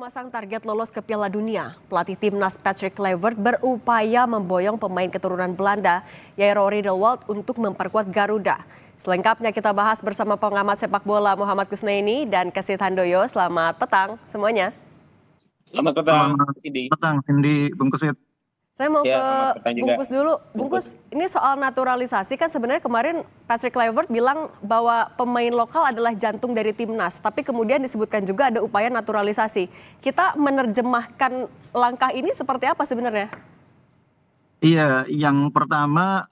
memasang target lolos ke Piala Dunia, pelatih timnas Patrick Kluivert berupaya memboyong pemain keturunan Belanda, Jairo Riedewald untuk memperkuat Garuda. Selengkapnya kita bahas bersama pengamat sepak bola Muhammad Kusnaini dan Kesit Handoyo. Selamat petang semuanya. Selamat petang, Selamat Cindy. petang, Cindy, Bung Kusit. Saya mau Ya, ke selamat petang juga. Bungkus dulu. Bungkus, ini soal naturalisasi kan sebenarnya kemarin Patrick Kluivert bilang bahwa pemain lokal adalah jantung dari timnas. Tapi kemudian disebutkan juga ada upaya naturalisasi. Kita menerjemahkan langkah ini seperti apa sebenarnya? Iya, yang pertama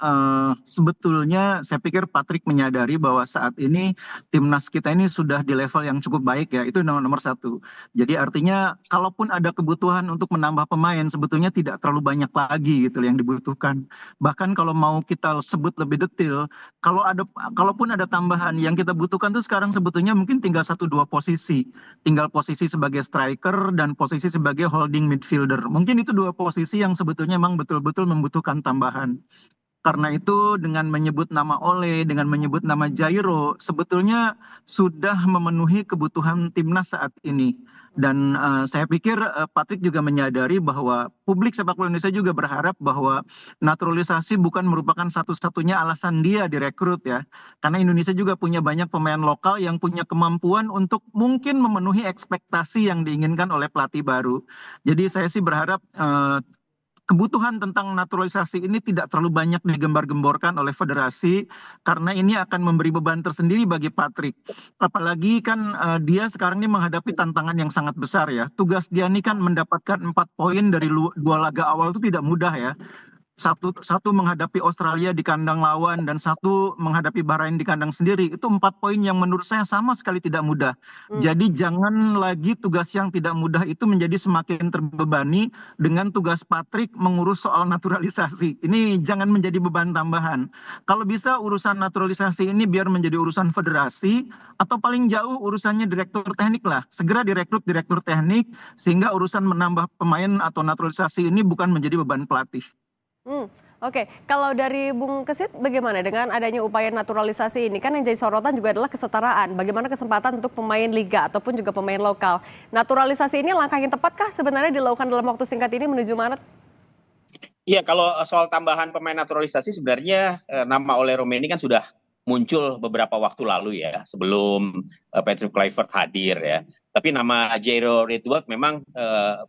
sebetulnya saya pikir Patrick menyadari bahwa saat ini timnas kita ini sudah di level yang cukup baik ya, itu nomor satu. Jadi artinya kalaupun ada kebutuhan untuk menambah pemain sebetulnya tidak terlalu banyak lagi gitu yang dibutuhkan. Bahkan kalau mau kita sebut lebih detail, kalaupun ada tambahan yang kita butuhkan tuh sekarang sebetulnya mungkin tinggal 1-2 posisi. Tinggal posisi sebagai striker dan posisi sebagai holding midfielder. Mungkin itu 2 posisi yang sebetulnya memang betul-betul membutuhkan tambahan. Karena itu dengan menyebut nama Ole, dengan menyebut nama Jairo, sebetulnya sudah memenuhi kebutuhan timnas saat ini. Dan saya pikir Patrick juga menyadari bahwa publik sepak bola Indonesia juga berharap bahwa naturalisasi bukan merupakan satu-satunya alasan dia direkrut ya. Karena Indonesia juga punya banyak pemain lokal yang punya kemampuan untuk mungkin memenuhi ekspektasi yang diinginkan oleh pelatih baru. Jadi saya sih berharap kebutuhan tentang naturalisasi ini tidak terlalu banyak digembar-gemborkan oleh federasi karena ini akan memberi beban tersendiri bagi Patrick. Apalagi kan dia sekarang ini menghadapi tantangan yang sangat besar ya. Tugas dia ini kan mendapatkan 4 poin dari 2 laga awal itu tidak mudah ya. Satu menghadapi Australia di kandang lawan dan satu menghadapi Bahrain di kandang sendiri. Itu 4 poin yang menurut saya sama sekali tidak mudah. Jadi jangan lagi tugas yang tidak mudah itu menjadi semakin terbebani dengan tugas Patrick mengurus soal naturalisasi. Ini jangan menjadi beban tambahan. Kalau bisa urusan naturalisasi ini biar menjadi urusan federasi atau paling jauh urusannya direktur teknik lah. Segera direkrut direktur teknik sehingga urusan menambah pemain atau naturalisasi ini bukan menjadi beban pelatih. Oke, kalau dari Bung Kesit bagaimana dengan adanya upaya naturalisasi ini? Kan yang jadi sorotan juga adalah kesetaraan. Bagaimana kesempatan untuk pemain liga ataupun juga pemain lokal? Naturalisasi ini langkah yang tepatkah sebenarnya dilakukan dalam waktu singkat ini menuju Maret? Iya, kalau soal tambahan pemain naturalisasi sebenarnya nama Ole Romeni kan sudah muncul beberapa waktu lalu ya, sebelum Patrick Kluivert hadir ya. Tapi nama Jairo Riedewald memang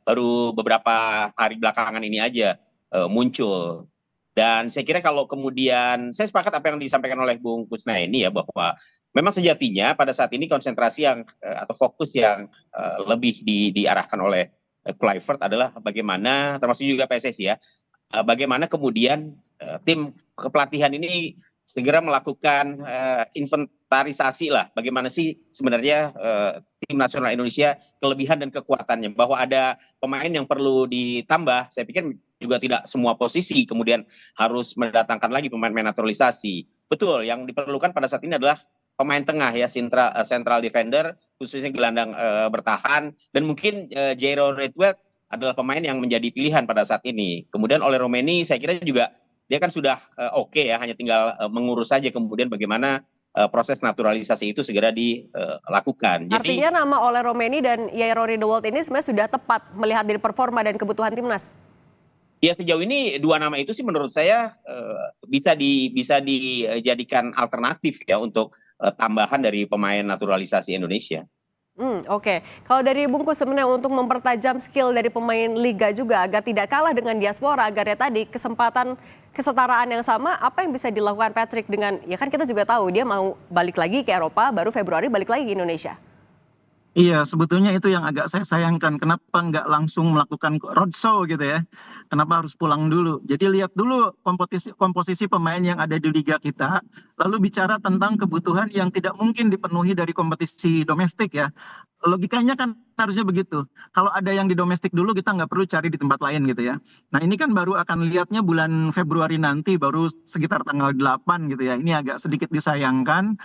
baru beberapa hari belakangan ini aja muncul. Dan saya kira kalau kemudian, saya sepakat apa yang disampaikan oleh Bung Kusnaini ya, bahwa memang sejatinya pada saat ini konsentrasi yang atau fokus yang lebih diarahkan oleh Kluivert adalah bagaimana, termasuk juga PSSI ya, bagaimana kemudian tim kepelatihan ini segera melakukan inventarisasi lah, bagaimana sih sebenarnya tim nasional Indonesia kelebihan dan kekuatannya, bahwa ada pemain yang perlu ditambah. Saya pikir juga tidak semua posisi kemudian harus mendatangkan lagi pemain-pemain naturalisasi. Betul, yang diperlukan pada saat ini adalah pemain tengah ya, central defender, khususnya gelandang bertahan, dan mungkin Jairo Riedewald adalah pemain yang menjadi pilihan pada saat ini. Kemudian oleh Romeni saya kira juga dia kan sudah oke ya, hanya tinggal mengurus saja kemudian bagaimana proses naturalisasi itu segera dilakukan. Artinya nama Ole Romeni dan Jairo Riedewald ini sebenarnya sudah tepat melihat dari performa dan kebutuhan timnas? Ya sejauh ini 2 nama itu sih menurut saya bisa dijadikan alternatif ya untuk tambahan dari pemain naturalisasi Indonesia. Oke. Kalau dari Bungkus sebenarnya untuk mempertajam skill dari pemain liga juga agar tidak kalah dengan diaspora, agar ya tadi kesempatan kesetaraan yang sama, apa yang bisa dilakukan Patrick dengan, ya kan kita juga tahu dia mau balik lagi ke Eropa, baru Februari balik lagi ke Indonesia. Iya, sebetulnya itu yang agak saya sayangkan. Kenapa nggak langsung melakukan roadshow gitu ya? Kenapa harus pulang dulu? Jadi lihat dulu komposisi pemain yang ada di liga kita, lalu bicara tentang kebutuhan yang tidak mungkin dipenuhi dari kompetisi domestik ya. Logikanya kan harusnya begitu. Kalau ada yang di domestik dulu, kita nggak perlu cari di tempat lain gitu ya. Nah ini kan baru akan lihatnya bulan Februari nanti, baru sekitar tanggal 8 gitu ya. Ini agak sedikit disayangkan,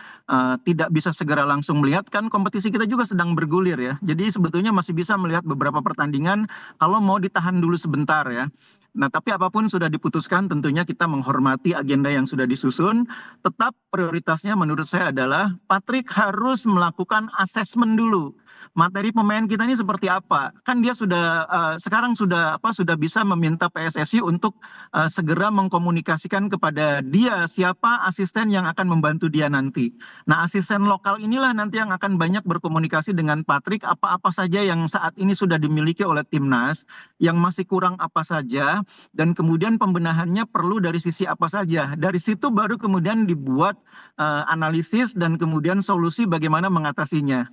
tidak bisa segera langsung melihat, kan kompetisi kita juga sedang bergulir ya. Jadi sebetulnya masih bisa melihat beberapa pertandingan kalau mau ditahan dulu sebentar ya. Nah, tapi apapun sudah diputuskan, tentunya kita menghormati agenda yang sudah disusun. Tetap prioritasnya menurut saya adalah Patrick harus melakukan asesmen dulu. materi pemain kita ini seperti apa. Kan dia sudah sekarang sudah bisa meminta PSSI untuk segera mengkomunikasikan kepada dia siapa asisten yang akan membantu dia nanti. Nah, asisten lokal inilah nanti yang akan banyak berkomunikasi dengan Patrick apa-apa saja yang saat ini sudah dimiliki oleh timnas, yang masih kurang apa saja, dan kemudian pembenahannya perlu dari sisi apa saja. Dari situ baru kemudian dibuat analisis dan kemudian solusi bagaimana mengatasinya.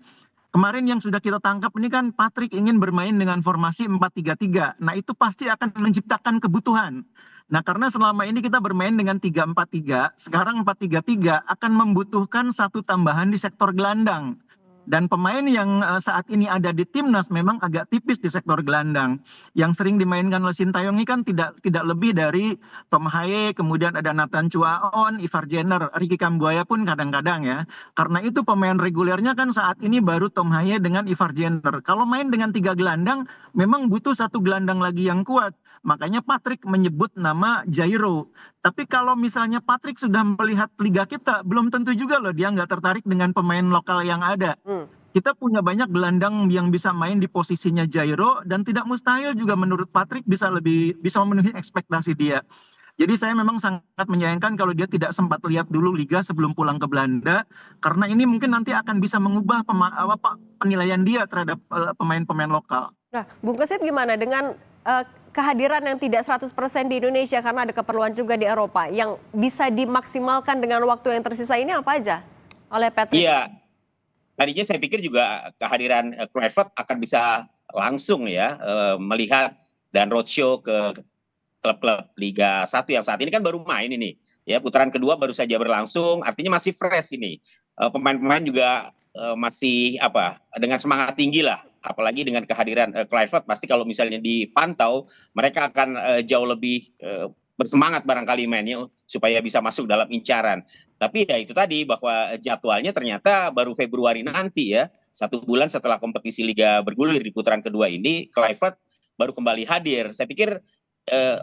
Kemarin yang sudah kita tangkap ini kan Patrick ingin bermain dengan formasi 4-3-3. Nah, itu pasti akan menciptakan kebutuhan. Nah, karena selama ini kita bermain dengan 3-4-3, sekarang 4-3-3 akan membutuhkan satu tambahan di sektor gelandang. Dan pemain yang saat ini ada di timnas memang agak tipis di sektor gelandang. Yang sering dimainkan oleh Sintayong ini kan tidak lebih dari Tom Haye, kemudian ada Nathan Chuaon, Ivar Jenner, Ricky Kambuaya pun kadang-kadang ya. Karena itu pemain regulernya kan saat ini baru Tom Haye dengan Ivar Jenner. Kalau main dengan 3 gelandang, memang butuh satu gelandang lagi yang kuat. Makanya Patrick menyebut nama Jairo. Tapi kalau misalnya Patrick sudah melihat liga kita, belum tentu juga loh dia nggak tertarik dengan pemain lokal yang ada. Kita punya banyak gelandang yang bisa main di posisinya Jairo, dan tidak mustahil juga menurut Patrick bisa memenuhi ekspektasi dia. Jadi saya memang sangat menyayangkan kalau dia tidak sempat lihat dulu liga sebelum pulang ke Belanda, karena ini mungkin nanti akan bisa mengubah penilaian dia terhadap pemain-pemain lokal. Nah, Bung Kesit gimana dengan kehadiran yang tidak 100% di Indonesia karena ada keperluan juga di Eropa yang bisa dimaksimalkan dengan waktu yang tersisa ini apa aja oleh Patrick? Iya, tadinya saya pikir juga kehadiran Kluivert akan bisa langsung ya melihat dan roadshow ke klub-klub Liga 1 yang saat ini kan baru main ini. Ya, putaran kedua baru saja berlangsung, artinya masih fresh ini. Pemain-pemain juga masih dengan semangat tinggi lah. Apalagi dengan kehadiran Kluivert, pasti kalau misalnya dipantau mereka akan jauh lebih bersemangat barangkali mainnya supaya bisa masuk dalam incaran. Tapi ya itu tadi bahwa jadwalnya ternyata baru Februari nanti ya, 1 bulan setelah kompetisi Liga bergulir di putaran kedua ini, Kluivert baru kembali hadir. Saya pikir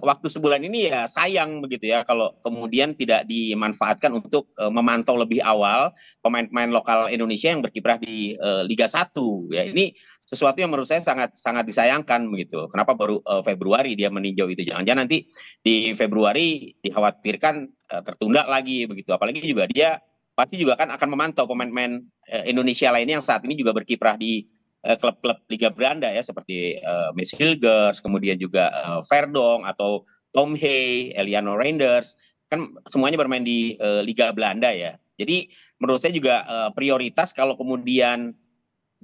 waktu sebulan ini ya sayang begitu ya kalau kemudian tidak dimanfaatkan untuk memantau lebih awal pemain-pemain lokal Indonesia yang berkiprah di Liga 1 ya. Ini sesuatu yang menurut saya sangat sangat disayangkan begitu. Kenapa baru Februari dia meninjau itu? Jangan-jangan nanti di Februari dikhawatirkan tertunda lagi begitu. Apalagi juga dia pasti juga akan memantau pemain-pemain Indonesia lainnya yang saat ini juga berkiprah di klub-klub Liga Belanda ya, seperti Mes Hilgers, kemudian juga Verdong atau Tom Haye, Eliano Reinders, kan semuanya bermain di Liga Belanda ya. Jadi menurut saya juga prioritas kalau kemudian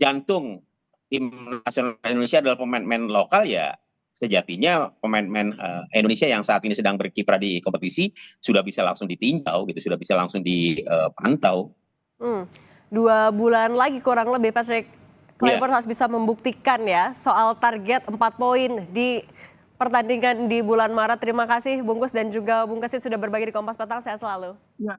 jantung tim nasional Indonesia adalah pemain-pemain lokal ya, sejatinya pemain-pemain Indonesia yang saat ini sedang berkiprah di kompetisi sudah bisa langsung ditinjau gitu, sudah bisa langsung dipantau. 2 bulan lagi kurang lebih Patrick Kluivert harus bisa membuktikan ya soal target 4 poin di pertandingan di bulan Maret. Terima kasih Bungkus dan juga Bung Kesit sudah berbagi di Kompas Petang. Sehat selalu. Ya,